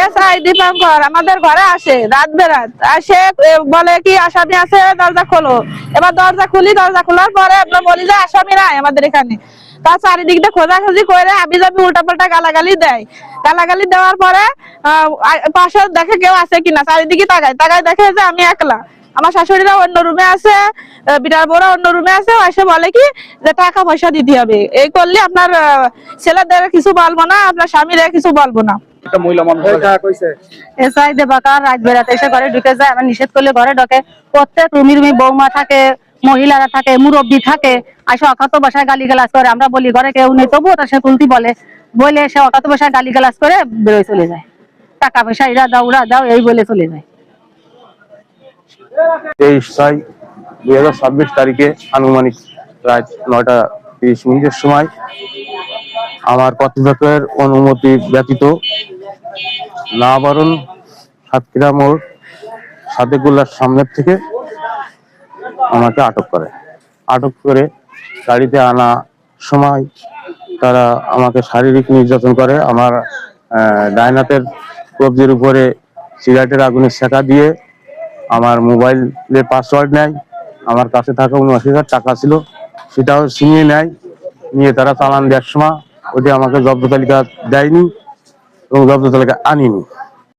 SI Dipankar আমাদের ঘরে আসে রাত বেরাত আসে, বলে কি আসামি আছে দরজা খোলো। এবার দরজা খুলি, দরজা খোলার পরে আমরা বলি যে আসামি নাই আমাদের এখানে। তার চারিদিক দিয়ে খোঁজাখুঁজি করে হাবি জাবি উল্টাপাল্টা গালাগালি দেয়। গালাগালি দেওয়ার পরে পাশে দেখে কেউ আছে কিনা, চারিদিকে তাকায় তাকায় দেখে যে আমি একলা। আমার শাশুড়িরা অন্য রুমে আছে, বিটার বড়া অন্য রুমে আছে। এসে বলে কি যে টাকা পয়সা দিতে হবে, এই করলে আপনার ছেলেদের কিছু বলবো না, আপনার স্বামীরা কিছু বলবো না। এসআই দেবাকার রাত বেড়াতে এসে ঘরে ঢুকে যায়। আমার নিষেধ করলে ঘরে ঢোকে। প্রত্যেক রুমি রুমি বৌমা থাকে, মহিলারা থাকে, মুরব্বী থাকে, আসে অকাত ভাষায় গালিগালাজ করে। আমরা বলি ঘরে কেউ নেই, তবুও তার সে তুলতি বলে সে অকাত ভাষায় গালিগালাজ করে বেরোয় চলে যায়। টাকা পয়সা এরা দাও ওরা দাও এই বলে চলে যায়। 23/6/2026 তারিখে আনুমানিক রাত 9:30 সময় আমার কর্তৃপক্ষের অনুমতি ব্যতীত নাবারণ সাতক্ষীরা মোড় সাদেকুল্লার সামনের থেকে আমাকে আটক করে গাড়িতে আনা সময় তারা আমাকে শারীরিক নির্যাতন করে। আমার ডান হাতের কবজির উপরে সিগারেটের আগুনের ছেঁকা দিয়ে আমার মোবাইলের পাসওয়ার্ড নেয়। আমার কাছে থাকা 79,000 টাকা ছিল, সেটাও ছিনিয়ে নেয়। নিয়ে তারা চালান দেওয়ার সময় ওটি আমাকে জব্দ তালিকা দেয়নি এবং জব্দ তালিকা আনিনি।